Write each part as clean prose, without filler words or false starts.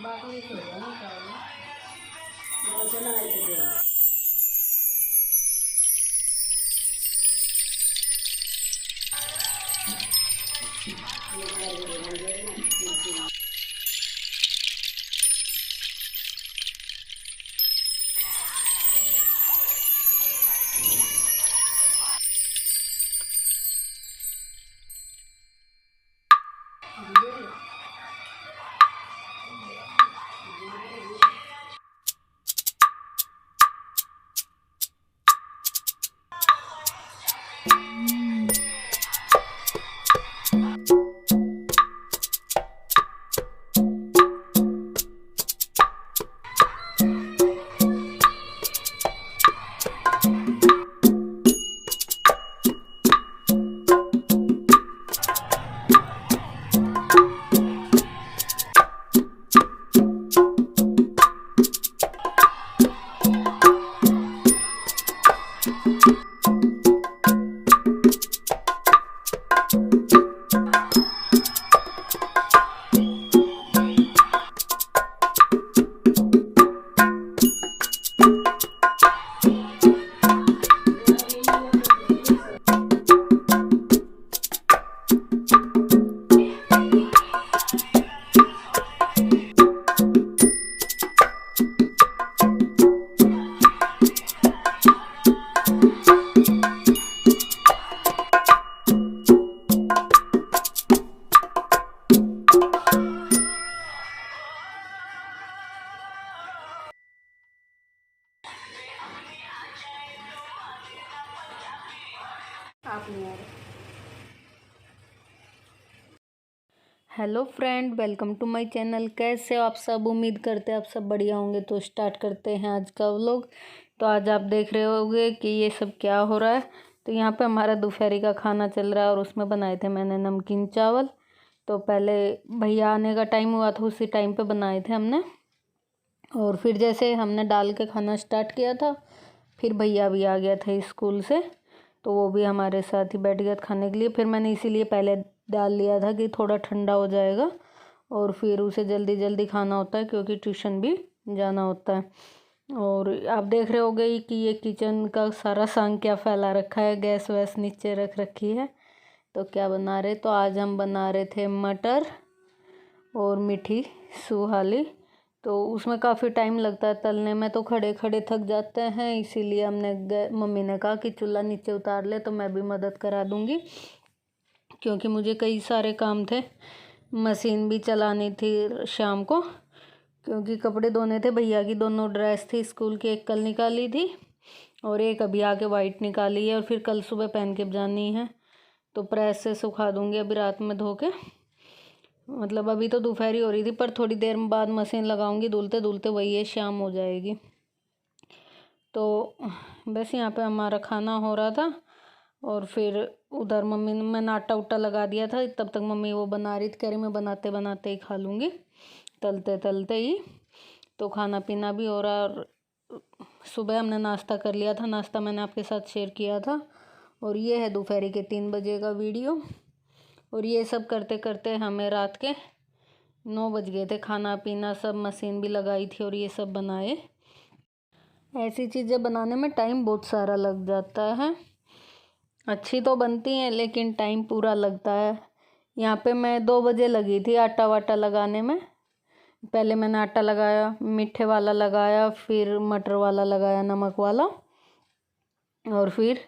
बाकी तो ना चाहिए। आप नहीं आ रहे। Hello friend, welcome to my channel. कैसे हो आप सब? उम्मीद करते हैं आप सब बढ़िया होंगे। तो स्टार्ट करते हैं आज का व्लॉग। तो आज आप देख रहे होंगे कि ये सब क्या हो रहा है। तो यहाँ पे हमारा दोपहर का खाना चल रहा है और उसमें बनाए थे मैंने नमकीन चावल। तो पहले भैया आने का टाइम हुआ था, उसी टाइम पे बनाए थे हमने। और फिर जैसे हमने डाल के खाना स्टार्ट किया था, फिर भैया भी आ गया था स्कूल से, तो वो भी हमारे साथ ही बैठ गया था खाने के लिए। फिर मैंने इसीलिए पहले डाल लिया था कि थोड़ा ठंडा हो जाएगा और फिर उसे जल्दी जल्दी खाना होता है, क्योंकि ट्यूशन भी जाना होता है। और आप देख रहे होगे कि ये किचन का सारा सांग क्या फैला रखा है, गैस वैस नीचे रख रखी है। तो क्या बना रहे? तो आज हम बना रहे थे मटर और मीठी सुहाली। तो उसमें काफ़ी टाइम लगता है तलने में, तो खड़े खड़े थक जाते हैं। इसीलिए मम्मी ने कहा कि चूल्हा नीचे उतार ले, तो मैं भी मदद करा दूँगी, क्योंकि मुझे कई सारे काम थे। मशीन भी चलानी थी शाम को, क्योंकि कपड़े धोने थे। भैया की दोनों ड्रेस थी स्कूल की, एक कल निकाली थी और एक अभी आके वाइट निकाली है, और फिर कल सुबह पहन के जानी है। तो प्रेस से सुखा दूँगी अभी रात में धो के। मतलब अभी तो दोपहर ही हो रही थी, पर थोड़ी देर बाद मशीन लगाऊंगी, धुलते धुलते वही है, शाम हो जाएगी। तो बस यहाँ पे हमारा खाना हो रहा था और फिर उधर मम्मी ने, मैंने आटा उट्टा लगा दिया था। तब तक मम्मी वो बना रही थी, कह रही मैं बनाते बनाते ही खा लूँगी, तलते तलते ही। तो खाना पीना भी हो रहा। और सुबह हमने नाश्ता कर लिया था, नाश्ता मैंने आपके साथ शेयर किया था। और ये है दोपहर के 3 बजे का वीडियो। और ये सब करते करते हमें रात के 9 बज गए थे। खाना पीना सब, मशीन भी लगाई थी और ये सब बनाए। ऐसी चीज़ें बनाने में टाइम बहुत सारा लग जाता है। अच्छी तो बनती हैं लेकिन टाइम पूरा लगता है। यहाँ पे मैं 2 बजे लगी थी आटा वाटा लगाने में। पहले मैंने आटा लगाया, मीठे वाला लगाया, फिर मटर वाला लगाया, नमक वाला, और फिर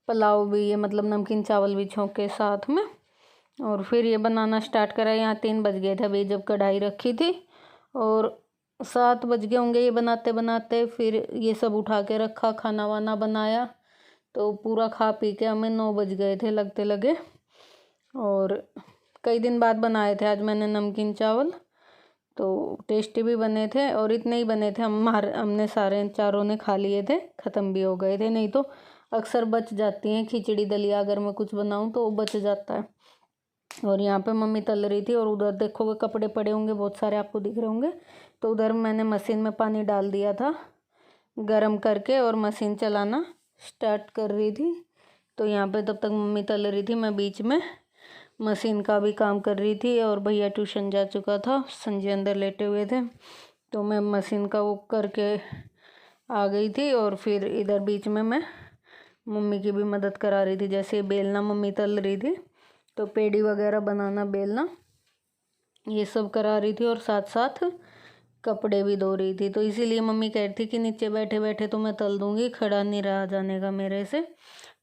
पुलाव भी, ये मतलब नमकीन चावल भी छौंके साथ में। और फिर ये बनाना स्टार्ट करा। यहाँ 3 बज गए थे अभी जब कढ़ाई रखी थी, और 7 बज गए होंगे ये बनाते बनाते। फिर ये सब उठा के रखा, खाना वाना बनाया। तो पूरा खा पी के हमें 9 बज गए थे लगते लगे। और कई दिन बाद बनाए थे आज मैंने नमकीन चावल, तो टेस्टी भी बने थे। और इतने ही बने थे, हमने सारे चारों ने खा लिए थे, ख़त्म भी हो गए थे। नहीं तो अक्सर बच जाती हैं खिचड़ी दलिया, अगर मैं कुछ बनाऊँ तो वो बच जाता है। और यहाँ पे मम्मी तल रही थी, और उधर देखोगे कपड़े पड़े होंगे बहुत सारे, आपको दिख रहे होंगे। तो उधर मैंने मशीन में पानी डाल दिया था गरम करके, और मशीन चलाना स्टार्ट कर रही थी। तो यहाँ पे तब तक मम्मी तल रही थी, मैं बीच में मशीन का भी काम कर रही थी और भैया ट्यूशन जा चुका था, संजय अंदर लेटे हुए थे, तो मैं मशीन का वो करके आ गई थी। और फिर इधर बीच में मैं मम्मी की भी मदद करा रही थी, जैसे बेलना मम्मी तल रही थी तो पेड़ी वगैरह बनाना, बेलना, ये सब करा रही थी और साथ साथ कपड़े भी धो रही थी। तो इसीलिए मम्मी कह रही थी कि नीचे बैठे बैठे तो मैं तल दूँगी, खड़ा नहीं रहा जाने का मेरे से।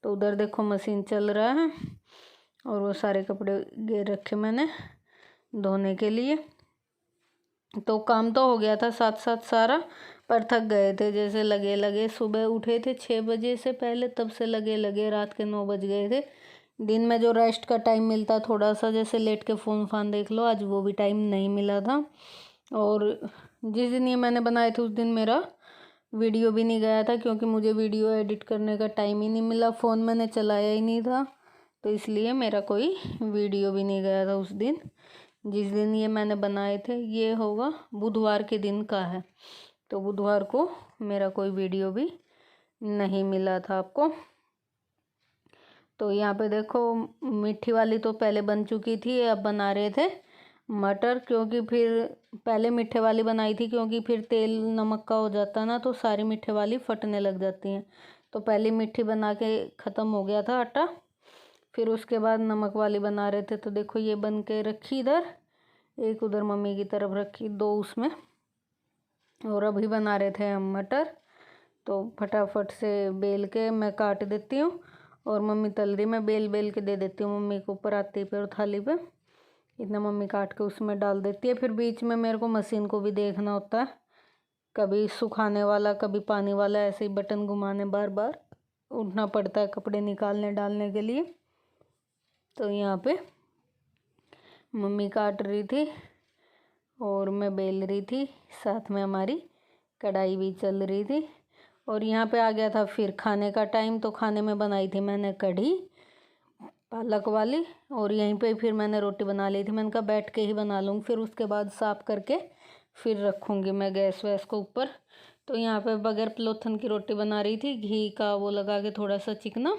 तो उधर देखो मशीन चल रहा है और वो सारे कपड़े घेर रखे मैंने धोने के लिए। तो काम तो हो गया था साथ साथ सारा, पर थक गए थे, जैसे लगे लगे सुबह उठे थे 6 बजे से पहले, तब से लगे लगे रात के 9 बज गए थे। दिन में जो रेस्ट का टाइम मिलता थोड़ा सा, जैसे लेट के फ़ोन फान देख लो, आज वो भी टाइम नहीं मिला था। और जिस दिन ये मैंने बनाए थे उस दिन मेरा वीडियो भी नहीं गया था, क्योंकि मुझे वीडियो एडिट करने का टाइम ही नहीं मिला, फ़ोन मैंने चलाया ही नहीं था, तो इसलिए मेरा कोई वीडियो भी नहीं गया था उस दिन। जिस दिन ये मैंने बनाए थे ये होगा बुधवार के दिन का है, तो बुधवार को मेरा कोई वीडियो भी नहीं मिला था आपको। तो यहाँ पे देखो मीठी वाली तो पहले बन चुकी थी, अब बना रहे थे मटर, क्योंकि फिर पहले मीठे वाली बनाई थी, क्योंकि फिर तेल नमक का हो जाता ना तो सारी मीठे वाली फटने लग जाती हैं। तो पहले मीठी बना के ख़त्म हो गया था आटा, फिर उसके बाद नमक वाली बना रहे थे। तो देखो ये बन के रखी इधर, एक उधर मम्मी की तरफ रखी, 2 उसमें, और अभी बना रहे थे हम मटर। तो फटाफट से बेल के मैं काट देती हूँ और मम्मी तल रही, मैं बेल बेल के दे देती हूँ मम्मी को पराती पे और थाली पे, इतना मम्मी काट के उसमें डाल देती है। फिर बीच में मेरे को मशीन को भी देखना होता है, कभी सुखाने वाला कभी पानी वाला, ऐसे ही बटन घुमाने बार बार उठना पड़ता है कपड़े निकालने डालने के लिए। तो यहाँ पे मम्मी काट रही थी और मैं बेल रही थी, साथ में हमारी कढ़ाई भी चल रही थी। और यहाँ पे आ गया था फिर खाने का टाइम, तो खाने में बनाई थी मैंने कढ़ी पालक वाली, और यहीं पे फिर मैंने रोटी बना ली थी। मैंने कहा बैठ के ही बना लूँगी, फिर उसके बाद साफ़ करके फिर रखूँगी मैं गैस वैस को ऊपर। तो यहाँ पे बगैर पलोथन की रोटी बना रही थी, घी का वो लगा के थोड़ा सा चिकना,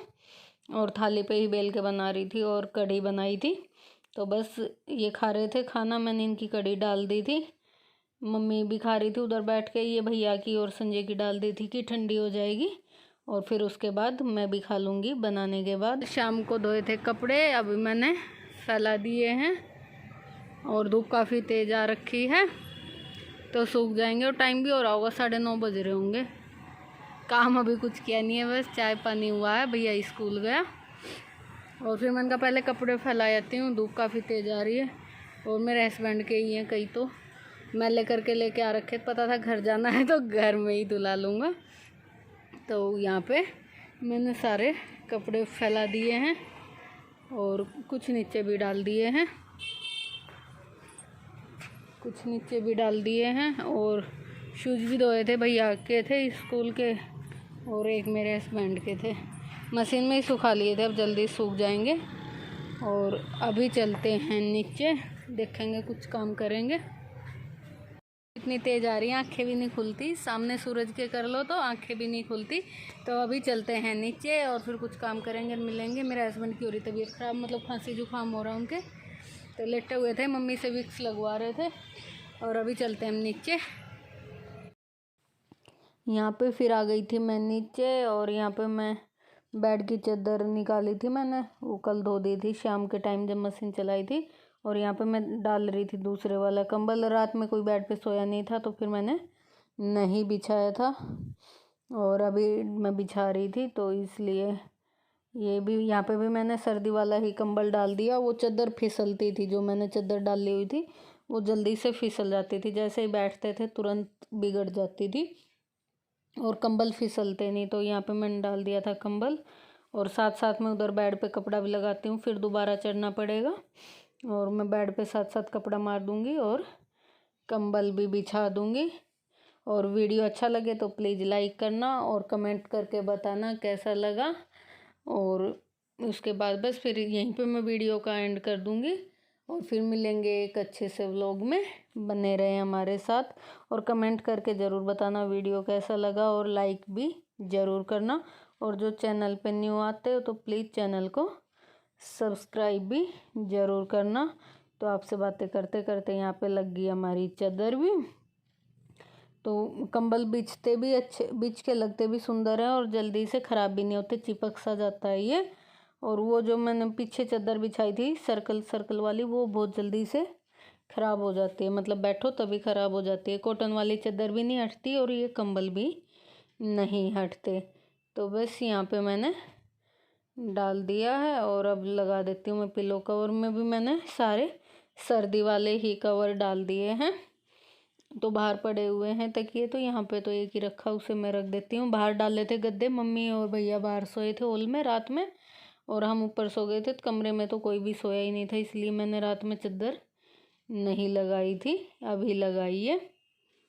और थाली पे ही बेल के बना रही थी और कढ़ी बनाई थी। तो बस ये खा रहे थे खाना, मैंने इनकी कढ़ी डाल दी थी, मम्मी भी खा रही थी उधर बैठ के, ये भैया की और संजय की डाल दी थी कि ठंडी हो जाएगी, और फिर उसके बाद मैं भी खा लूँगी बनाने के बाद। शाम को धोए थे कपड़े, अभी मैंने फैला दिए हैं, और धूप काफ़ी तेज़ आ रखी है तो सूख जाएंगे, और टाइम भी हो रहा होगा 9:30 बज रहे होंगे। काम अभी कुछ किया नहीं है, बस चाय पानी हुआ है, भैया स्कूल गया, और फिर मैंने कहा पहले कपड़े फैला जाती हूँ, धूप काफ़ी तेज़ आ रही है। और मेरे हस्बैंड के ही हैं कई, तो मैं लेके आ रखे, पता था घर जाना है तो घर में ही धुला लूँगा। तो यहाँ पे मैंने सारे कपड़े फैला दिए हैं और कुछ नीचे भी डाल दिए हैं, और शूज़ भी धोए थे, भैया के थे स्कूल के और एक मेरे हस्बैंड के थे, मशीन में ही सुखा लिए थे, अब जल्दी सूख जाएंगे। और अभी चलते हैं नीचे, देखेंगे कुछ काम करेंगे। इतनी तेज़ आ रही है, आंखें भी नहीं खुलती, सामने सूरज के कर लो तो आंखें भी नहीं खुलती। तो अभी चलते हैं नीचे और फिर कुछ काम करेंगे, मिलेंगे। मेरे हस्बैंड की हो रही तबीयत ख़राब, मतलब खांसी जुकाम हो रहा है उनके, तो लेटे हुए थे, मम्मी से विक्स लगवा रहे थे। और अभी चलते हैं हम नीचे। यहाँ पे फिर आ गई थी मैं नीचे, और यहाँ पे मैं बेड की चादर निकाली थी, मैंने वो कल धो दी थी शाम के टाइम जब मशीन चलाई थी। और यहाँ पे मैं डाल रही थी दूसरे वाला कंबल, रात में कोई बेड पे सोया नहीं था तो फिर मैंने नहीं बिछाया था, और अभी मैं बिछा रही थी, तो इसलिए ये भी यहाँ पे भी मैंने सर्दी वाला ही कंबल डाल दिया। वो चादर फिसलती थी, जो मैंने चादर डाली हुई थी वो जल्दी से फिसल जाती थी, जैसे ही बैठते थे तुरंत बिगड़ जाती थी, और कंबल फिसलते नहीं। तो यहाँ पे मैंने डाल दिया था कंबल, और साथ साथ में उधर बेड पे कपड़ा भी लगाती हूँ, फिर दोबारा चढ़ना पड़ेगा, और मैं बेड पे साथ साथ कपड़ा मार दूँगी और कंबल भी बिछा दूँगी। और वीडियो अच्छा लगे तो प्लीज़ लाइक करना और कमेंट करके बताना कैसा लगा। और उसके बाद बस फिर यहीं पे मैं वीडियो का एंड कर दूँगी, और फिर मिलेंगे एक अच्छे से व्लॉग में। बने रहें हमारे साथ, और कमेंट करके ज़रूर बताना वीडियो कैसा लगा, और लाइक भी ज़रूर करना। और जो चैनल पे न्यू आते हो तो प्लीज़ चैनल को सब्सक्राइब भी ज़रूर करना। तो आपसे बातें करते करते यहाँ पे लग गई हमारी चादर भी। तो कंबल बिछते भी अच्छे, बिछ के लगते भी सुंदर है और जल्दी से ख़राब भी नहीं होते, चिपक सा जाता है ये। और वो जो मैंने पीछे चादर बिछाई थी सर्कल सर्कल वाली, वो बहुत जल्दी से ख़राब हो जाती है, मतलब बैठो तभी ख़राब हो जाती है। कॉटन वाली चादर भी नहीं हटती और ये कंबल भी नहीं हटते। तो बस यहाँ पे मैंने डाल दिया है और अब लगा देती हूँ मैं पिलो कवर में भी मैंने सारे सर्दी वाले ही कवर डाल दिए हैं। तो बाहर पड़े हुए हैं तकिए, तो यहाँ पे तो एक ही रखा, उसे मैं रख देती हूँ। बाहर डाले थे गद्दे, मम्मी और भैया बाहर सोए थे हॉल में रात में और हम ऊपर सो गए थे। तो कमरे में तो कोई भी सोया ही नहीं था, इसलिए मैंने रात में चादर नहीं लगाई थी, अभी लगाई है।